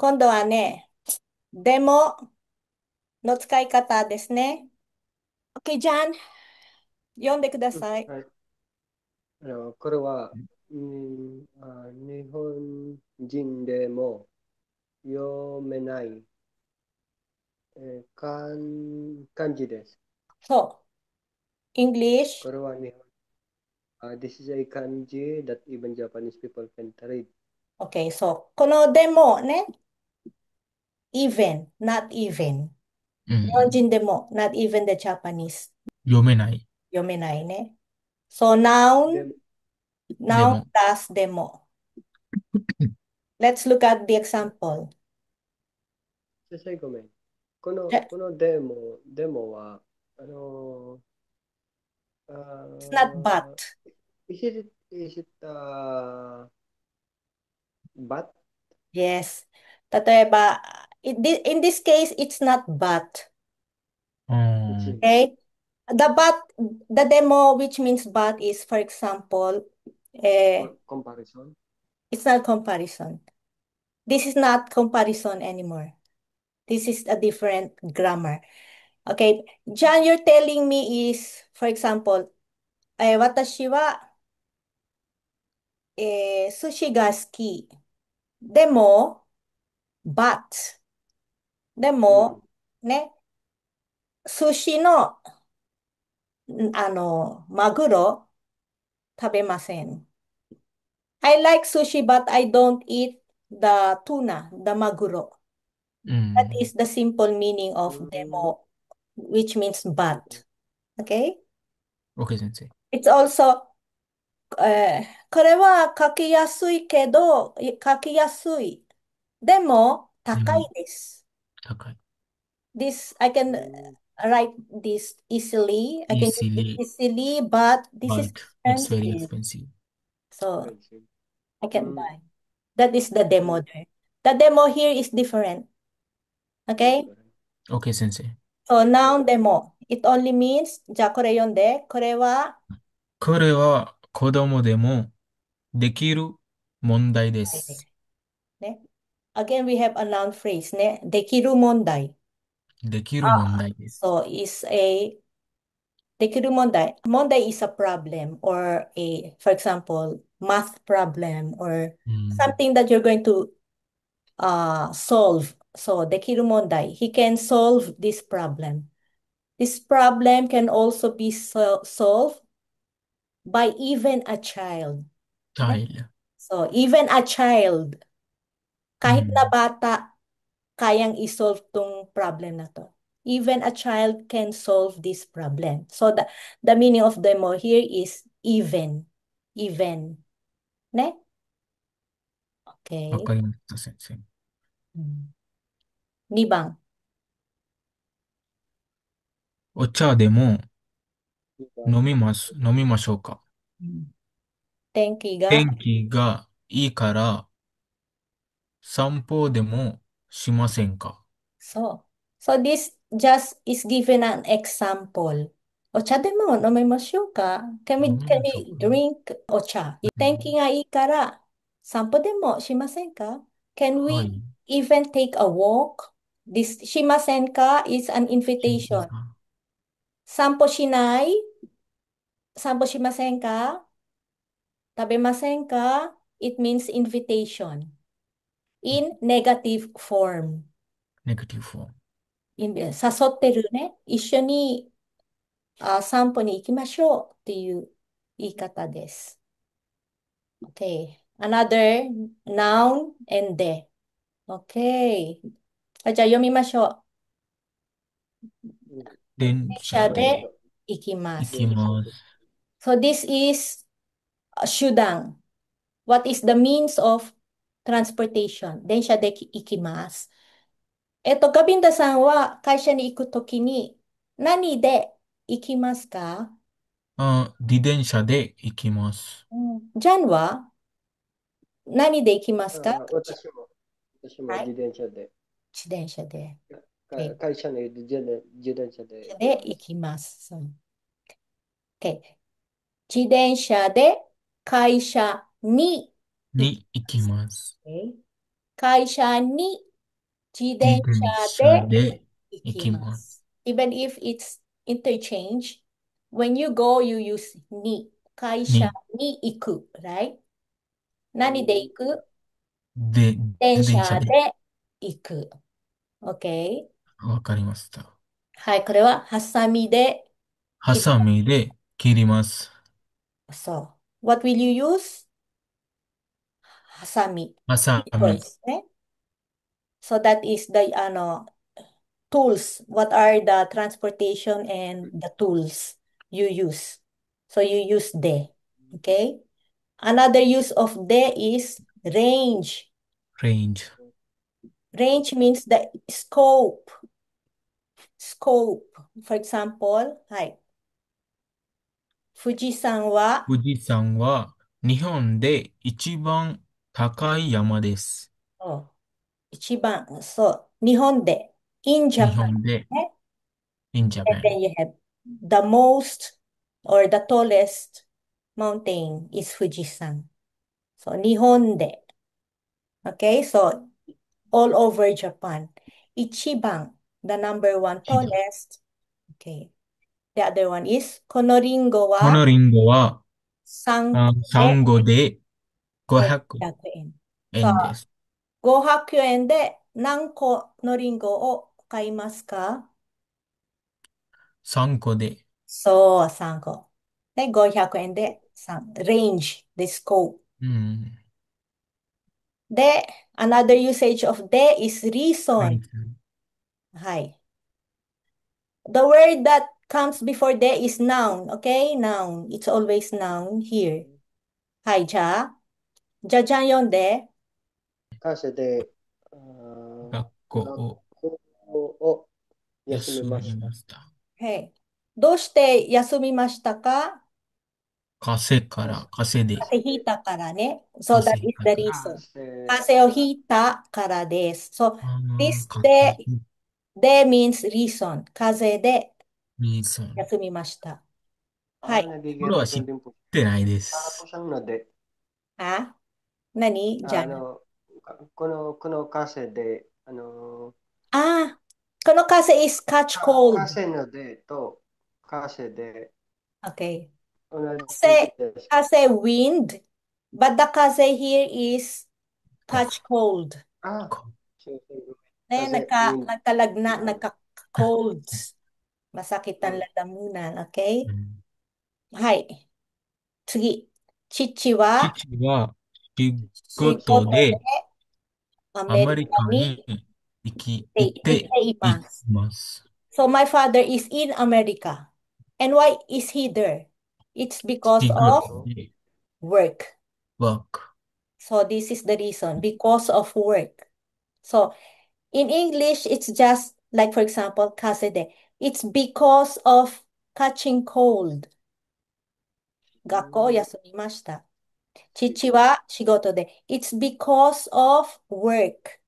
今度はね、でもの使い方ですね。OK、じゃん、読んでください。はい。これは、日本人でも読めない、漢字です。そう。English. これは日本、this is a kanji that even Japanese people can read. OK、そう。このでもね、even, not even。日本うん。人でも、not even the Japanese。読めない。読めないね。So, noun, で、で noun も。plus でも。Let's look at the example. 先生ごめん。じゃ このデモは、あのIt's not but. ー、is it, but? Yes. 例えば、in this case, it's not but. うーん。Okay? The but, the demo, which means but is, for example, eh, Comparison? it's not comparison. This is not comparison anymore. This is a different grammar. Okay. John, you're telling me is, for example, 私は、寿司が好き。でも、but。でうん。も、ね、寿司の、マグロ食べません。I like sushi, but I don't eat the tuna, the maguro. う That ん。is the simple meaning う of ん。demo, which means but. Okay? OK 先生。It's also, これは書きやすいけど、書きやすい。でも、高いでも、です。高い。This, I can うん。write this easily. I can use it easily, easily, but this is but it's very expensive. expensive. So, Expensive. I can うん。buy. That is the う demo ん。there. The demo here is different. Okay? different. OK 先生。So, Yes. noun demo. It only means, じゃあこれ読んで。これは、これは子供でもできる問題です。ね。Again, we have a noun phrase ね。できる問題。できる問 Ah, 題です。so is a できる問題。問題 is a problem or a, for example, math problem or うん。something that you're going to solve. So, できる問題. He can solve this problem. This problem can also be solved by even a child. タ Ne? イル。So, even a child, kahit na うん。bata, kayang isolve tong problem na to. Even a child can solve this problem. So, the meaning of demo here is even. Even. Ne? わ Okay. かりました、先生。2番。お茶でも2番。飲みましょうか。うん。天気が、天気がいいから散歩でもしませんか。so. So this just is given an example. お茶でも飲みましょうか?飲み Can ましょう we か。drink お茶? うん。天気がいいから散歩でもしませんか? Can は we い。even take a walk? This しませんか is an しません invitation. か。散歩しない?散歩しませんか? 食べませんか? It means invitation in negative form. ネガティブフォーム。誘ってるね。一緒に散歩に行きましょうっていう言い方です。Okay. Another noun and de. Okay. じゃあ読みましょう。うん。電電車で車で行きま行す。きます。So this is 手段。What is the means of transportation? 電車で行きます。ガビンダさんは会社に行くときに何で行きますか？自転車で行きます。うん。ジャンは何で行きますか？私もはい。自転車で、自転車で。OK。会社の自転車で行きで行ます。きます。そう。OK。自転車で会社に行きに行きます。ます。OK。会社に自自転車転車でで行行きます。きます。Even if it's interchange, when you go, you use に。会社に、に行く、right? 何で行く？で、電自転車で。車で行く。OK? わかりました。はい、これはハサミで切る。ハサミで切ります。そう。What will you use? ハサミ。ハサミ。Scissors ね。So that is the tools. What are the transportation and the tools you use? So you use de. Okay? Another use of de is range. レンジ。Range means the scope. Scope. For example, はい。富士山は、富士山は日本で一番高い山です。そう一番、そう、日本で、in 日 Japan 本で、ね。in And Japan。then you have the most or the tallest mountain is 富士山。そう、日本で。Okay? So, all over Japan. 一番、the number one 一番。tallest. Okay. The other one is, このリンゴはこのリンゴは3個で3個で500 500円。さあ、円です。500円で何個のリンゴを買いますか？3個で。そう、3個。で、500円で3、range, the scope. うん。で、another usage of de is は reason. い。はい。The word that comes before de is noun. Okay? Noun. It's always noun here. はい、じゃあ、じゃじゃん読んで。歌詞で、学校学を校を休み休みました。ました。はい。どうして休みましたか？風から風で。風邪ひいたからね。So 風 that 邪 is ひいた the から。reason. 汗風邪をひいたからです。So, ああ、this 風邪 day, ひい day means reason. 風邪でリーソン。休みました。はい。これは知っ nagigirason din po. てないで Para po す。siyang nade. あ、何じゃ Ano, kuno kasi de,あ、この風 is catch cold. kasi no de to, kasi de, Okay. 同じ風、ですか。風 wind. But the 風 here is か、catch cold. あ、か、sige, sige. Eh, Kasi wind, nagkalagna, yan. nagka-colds. Masakit ang Hmm. lalamunan. Okay? うん。はい。次。父は父は仕仕事で事でアメリアメリカにカに行っ行ってていいます。ます。So my father is in America. And why is he there? It's because 仕事 of So, で work. work。So this is the reason, because of work. So in English, it's just like, for example, kasede. It's because of catching cold. 学校を hmm, 休みました。父 because, は仕事で。It's because of work.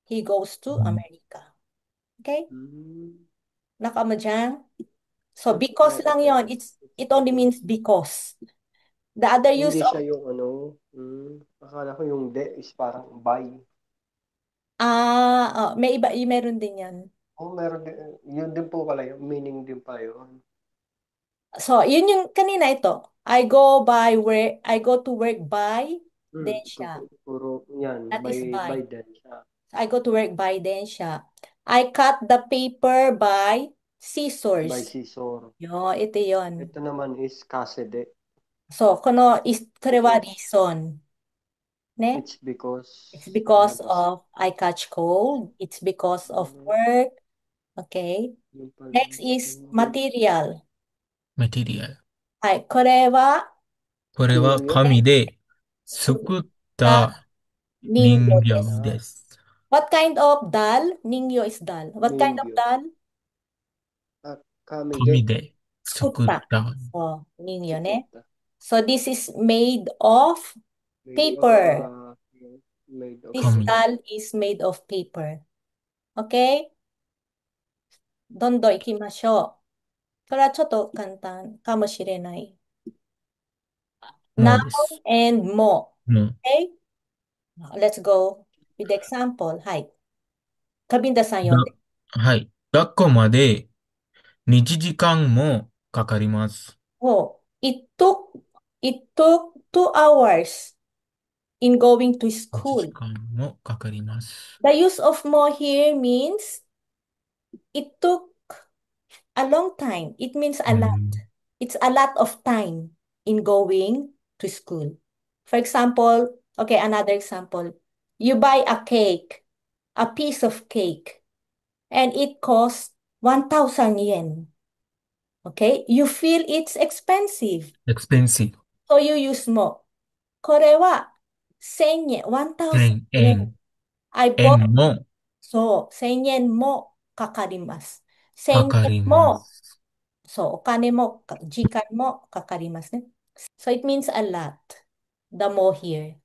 He goes う to ん。America. Okay? hmm, Naka mo dyan? So, because opo, lang pero yon. it's It only because. means because. The other use Hindi of, siya yung akala ko yung de is parang by. may iba, meron din yan. Oh, meron din, yun din po pala yung meaning din pa yun. So, yun yung kanina ito. I go to work by, then siya. Puro yan, That is by by. then siya. So, I go to work by, then siya. I cut the paper by By scissors. scissor. Yo, ito yon. Ito naman is kasede. So, kore wa Because, reason. Ne? it's because, It's because tapos, of I catch cold. It's because of ano, work. Okay. yung pala, Next is yung material. マテリアル。はい。これはこれは ninyo, 紙で作っ作ったた人人形形です。です。What kind of dal? Ningyo is dal. What kind of ningyo. dal? At kami de, 紙で作っ Sukutta. た So, ninyo ね。sukuta. So, this is made of Made of, paper. made of This 紙。paper. dal is made of paper. Okay? どんどん行きましょう。これはちょっと簡単かもしれない。Now もうです。and mo. もう。Okay? Let's go with the example. はい。 Now, も and mo. はい。 Now and mo. はい。 Now and mo. はい。 Now and mo. はい。 Now and mo. はい。 Now and mo. はい。 Now and mo. はい。 Now and mo. はい。 Now and mo. はい。 Now and mo. はい。 Let's go with the example. はい。カビンダさん読んだ、で。はい。抱っこまで2時間もかかります。Oh, it took 2 hours in going to 1 school. 時間もかかります。The use of mo here means it took a long time. It means a う lot. ん。It's a lot of time in going to school. For example, okay, another example. You buy a cake, a piece of cake, and it costs 1,000 yen. Okay? You feel it's expensive. expensive. So you use mo. これは1000円、1000 1,000 yen. 円。I 円 bought, もそう、1000円もかかります。1000円かかりまも、す。そう、お金も時間もかかりますね。So it means a lot. The more here.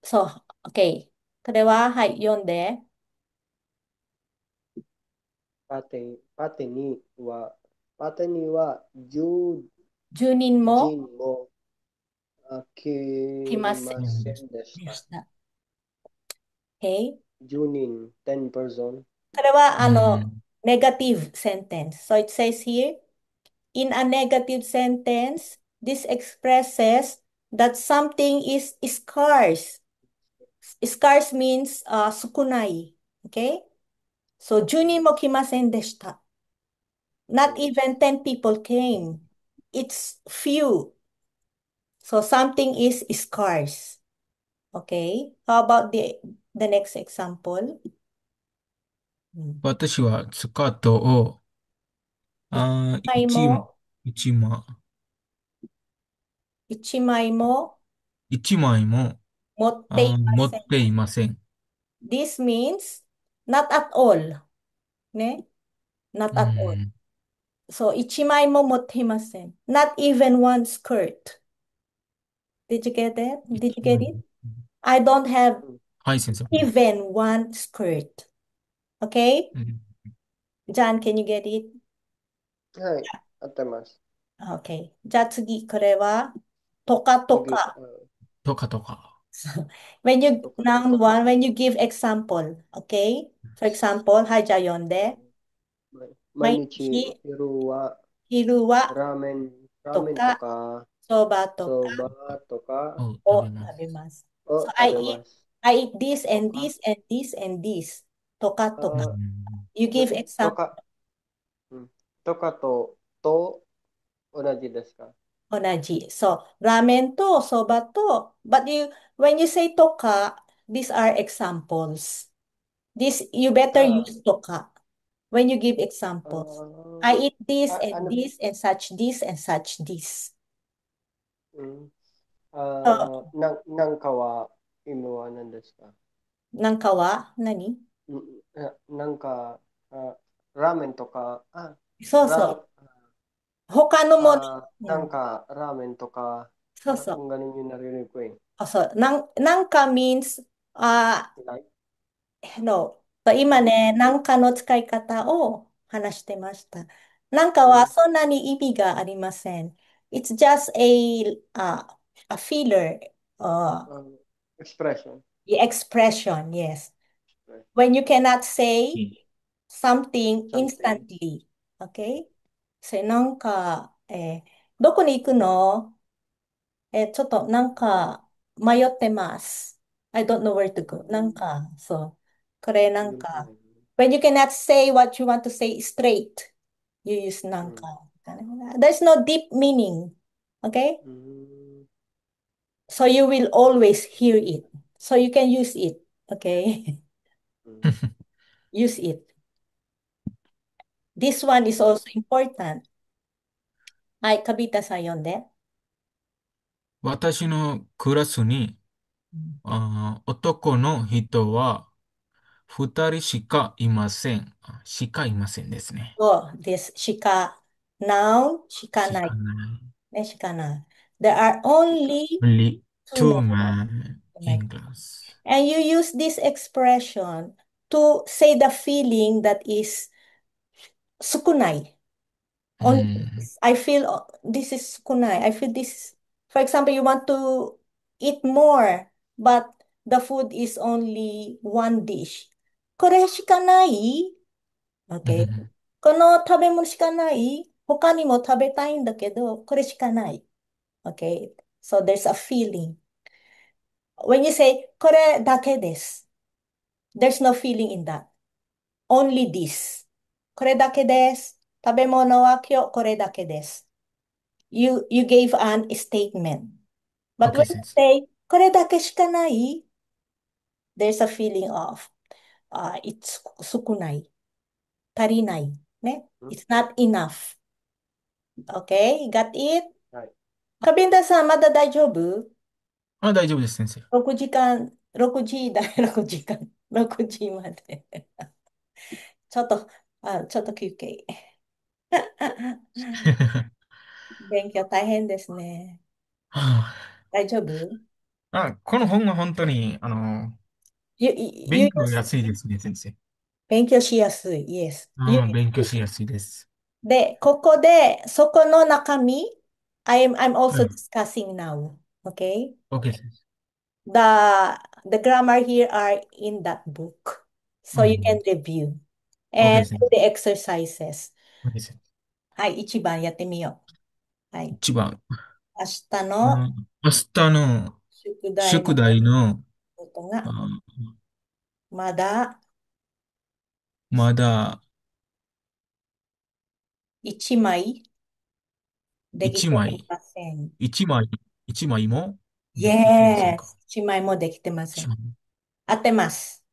So, okay. これは、はい、読んで。パテには、パテには10 10人も人も来来ませんませんでした。でした。Okay? 10人、10 person。これは、うん。negative sentence. So it says here, in a negative sentence, this expresses that something is scarce. Scarce means sukunai. Okay? So, 10人も来ませんでした。Not even 10 people came. It's few. So, something is scarce. Okay? How about the next example? 私はスカートを、一枚一、も、一枚、一枚も一枚も、持っていません。持っていません。This means not at all. ね? Not う at all. ん。So, 一枚も持っていません。Not even one skirt. Did you get it? Did you 一 get 枚。it? I don't have はい、先生。even one skirt. Okay? うん。John, can you get it? はい、合ってます。Okay. じゃあ次、これは、とかと次、か。とかとか。When you, とかと noun か。one, when you give example. Okay? For example, はい、じゃあ読んで。毎毎日日、昼は昼はラーメンととか、か、そばとかそばとかを食べをます。食べます。So を食 I べ eat, ます。I eat this と and か、this and this and this. とかとうか。あ、ん。You give example. とか、うん、とかと同じですか？同じ。そう。ラーメンとそばと、but when you say とか、these are examples. You better あ use とか when you give あ、examples. I eat this あ、and this and such this and such this. うん、そなんかは、意味は何ですか？う。なんかは何なんか、ラーメンとか、そうそう。ラ他のもの。なんか、ラーメンとか、そうそう。ganon yung narinig ko. あ、そう。なんか means, あ、Like, no. 今ね、なんかの使い方を話してました。なんかはうん、そんなに意味がありません。It's just a filler, uh, expression. expression, yes. When you cannot say いい。something Something. instantly. Okay? なんか、どこに行くの？ちょっとなんか迷ってます。I don't know where to go. なんか、そう。これなんか、when you cannot say what you want to say straight, you use なんか。There's no deep meaning. Okay? So you will always hear it. So you can use it. Okay? Use it. This one is also important. はい、カビタさん読んで。私のクラスに、男の人は二人しかいません。しかいませんですね。Oh, this しか、noun しかしない。かない。ね、しかない。There are only Only two two men men like in class. and you use this expression to say the feeling that is sukunai. う Only ん。this. I feel this is sukunai. I feel this. For example, you want to eat more, but the food is only one dish. これしかない うんう ?OK。んこの食べ物しかない他にも食べたいんだけど、これしかない。OK。So there's a feeling. When you say, これだけです。There's no feeling in that. Only this. これだけです。食べ物は今日これだけです。You gave an statement. But when OK、you 先生。say, これだけしかない、there's a feeling of, it's 少ない。足りない。ね。ん It's not enough. Okay? Got it? はい。カビンダさん、まだ大丈夫？ あ、大丈夫です、先生。6 時間、6時だ、6時間、6時まで。ちょっと、ちょっと休憩。勉強大変ですね。は大丈夫？この本は本当に、ゆ勉強す安いですね、先生。勉強しやすい。Yes. 勉強しやすいです。で、ここで、そこの中身、I'm also はい。discussing now. Okay? OK、先生。The grammar here are in that book. う So you can ん。review. OK、And 先 do 生。the exercises. OK、先生。はい、一番やってみよう。はい。一番。明日の明日の宿題の宿題の、ことが、あまだまだ一枚できて一枚、いません。一枚、一枚もできてませんか？ Yes。一枚もできてません。一枚。合ってます。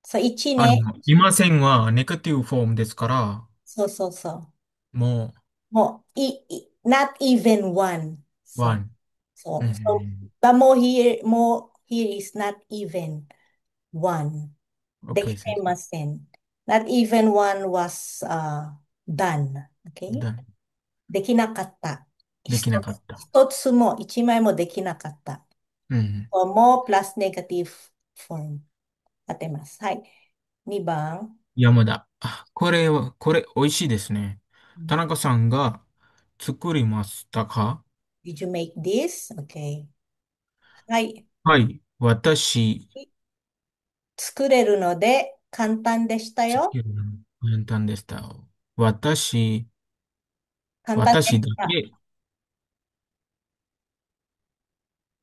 そう、一ね。いませんはネガティブフォームですから、そうそうそもう。もう、not even one. う、そう。one。うんうんうそう。ん。but more here is not even one. で OK、きて先生。ません。Not even one was done. Okay? だ、できなかった。できなかった。一つも、一枚もできなかった。うん。も plus negative form 当てます。はい。2番。山田。これ、美味しいですね。田中さんが作りましたか？ Did you make this? Okay. はい。はい。私、作れるので簡単でしたよ。作るの簡単でした。私、簡単で私した。だけ、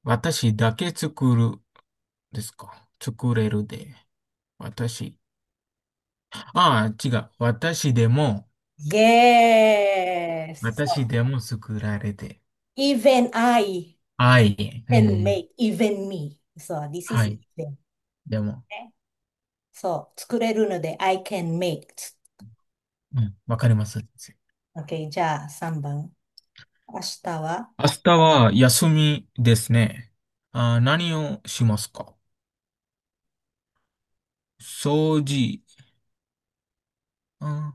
私だけ作るですか？作れるで。私。違う。Yes. 私でも作られて。Even I はい。う can ん。make, even me. So this は is い。even. でも、ね。そう、作れるので I can make. うん。わかります。OK、じゃあ3番。明日は明日は休みですね。何をしますか？掃除、あ、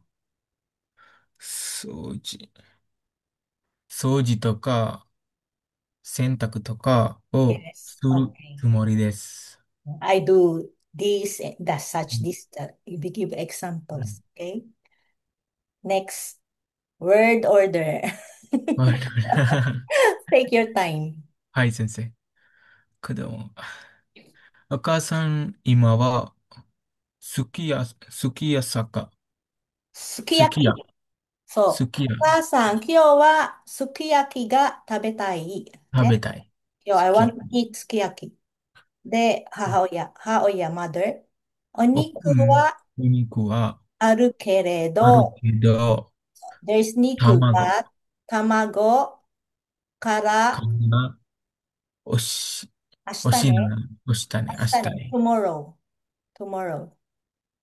掃除、掃除とか洗濯とかを Yes. する OK。つもりです。I do this, that, such, うん。 this, that. You give examples. Okay. Next, word order. はい。Take your time. はい、先生。けど、お母さん、今は、すき家さか、すきすき家、焼き。そう。おすき家、母さん、今日はすき焼きが食べたい。ね。食べたい。今日、す I き want 家。to eat すき焼き。で、母親、mother。お肉うん。はお肉はあるけれあるど、けど、there's 肉卵、が卵からかな、おし、明おしな、日ね。おしたね、明明日ね。日ね。tomorrow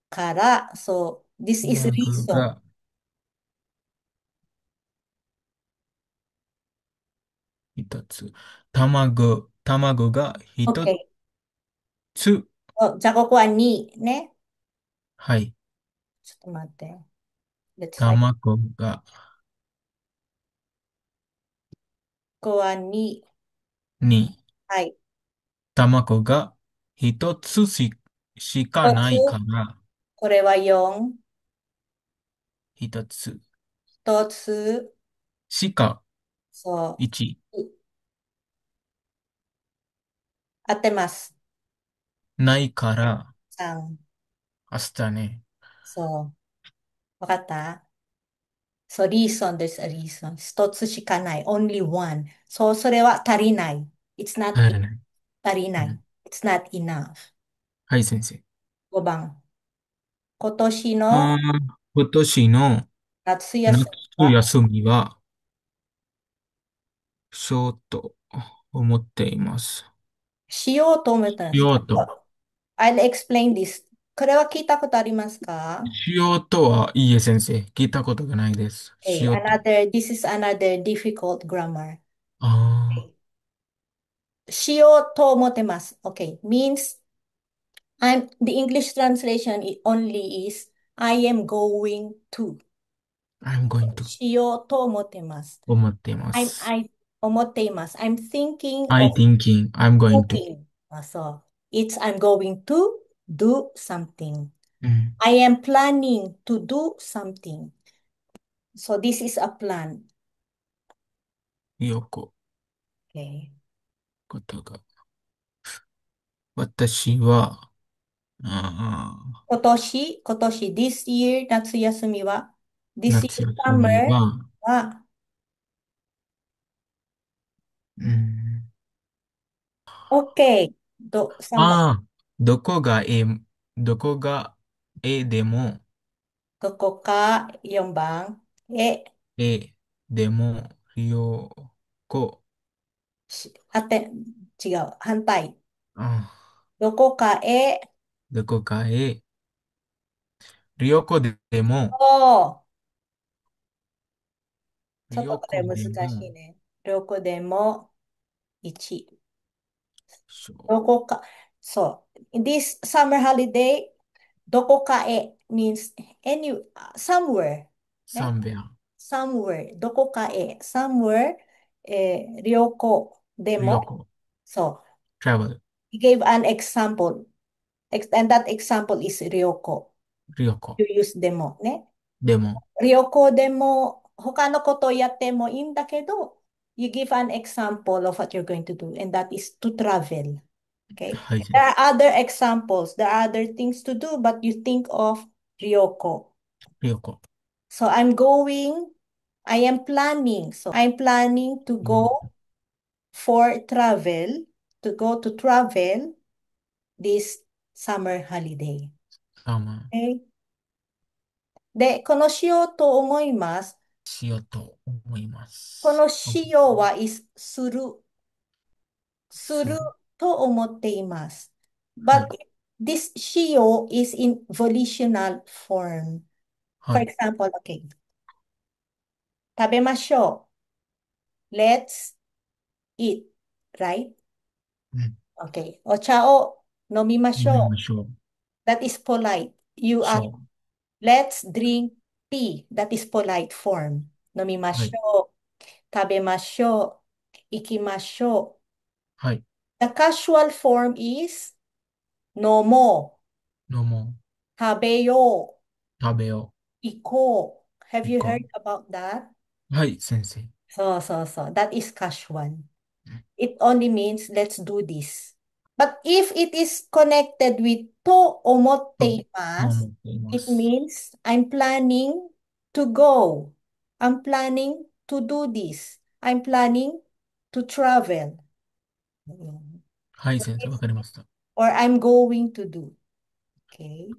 から、そう、this is 卵 reason. が一つ。卵が一 OK。つ。じゃあ、ここは2ね。はい。ちょっと待って。Let's write. 卵がここは2。2。はい。卵が一つしか1つ、ないから、これは4。一つ1つ、しかそ1う、合ってます。ないから、3。明日ね。そう。わかった？ So, reason, there's a reason. 一つしかない。only one. So, それは足りない。It's not 入 it. らない。足りない。うん。It's not enough. はい、先生。5番。今年のあ今年の夏休夏みは休みは、しようと思っています。しようと思ったんしです。ようと。I'll explain this. これは聞いたことありますか？ しようとは、いいえ、先生。聞いたことがないです。し Okay, ようと。this is another difficult grammar. あ Okay. しようと思ってます。Okay, means the English translation only is I am going to. あ、I'm going to しようと思ってます。思っています。思っています。I'm thinking I of thinking I'm going to. doing. そう。I'm going to do something. うん。I am planning to do something. So this is a plan. よく、Okay. ことが。私は、あ今年、this year, 夏休みは、this 夏 year 休 summer みは、は、うん、OK。3番。ああ、どこがえ、どこがでも、どこか、4番。えでも、よこ、しあて、違う。反対。あ、どこかへ、どこか旅行でも、おちょっと旅これ難行でも、しいね。どこでも1。しょどこか、そう。This summer holiday, どこかへ means somewhere. ね。サンベア、somewhere. どこかへ。somewhere, 旅行でも。旅行、そう。travel、He gave an example. And that example is 旅行。旅行 You use でもね。でも、旅行でも他のことをやってもいいんだけど、you give an example of what you're going to do, and that is to travel. Okay? はい、There 先生。are other examples, there are other things to do, but you think of Ryoko. 旅行。So I am planning. So I'm planning to うん、go for travel, to go to travel this summer holiday. サマ Okay? で、このしようと思います。しようと思いまこす。のしようはする。するする。と思っています。は But い。this しよう is in volitional form. は For い。example, okay. 食べましょう。Let's eat. Right? うん。Okay. お茶を飲みまし飲みまょう。しょう。That is polite. You し are, ょ let's drink tea. That is polite form. 飲みまう。はい。しょう。食べましょう。行きましょはい。う。The casual form is 飲も飲もう。食べよう。う。食べよ行こう。Have う。行 you こ heard about that? う。はい、先生。そう。That is casual. うん。 It only means let's do this. But if it is connected with と思ってと、います、思っていま it す。means I'm planning to go. I'm planning to do this. I'm planning to travel. うん はい、先生。わかりました。Or I'm going to do. Okay?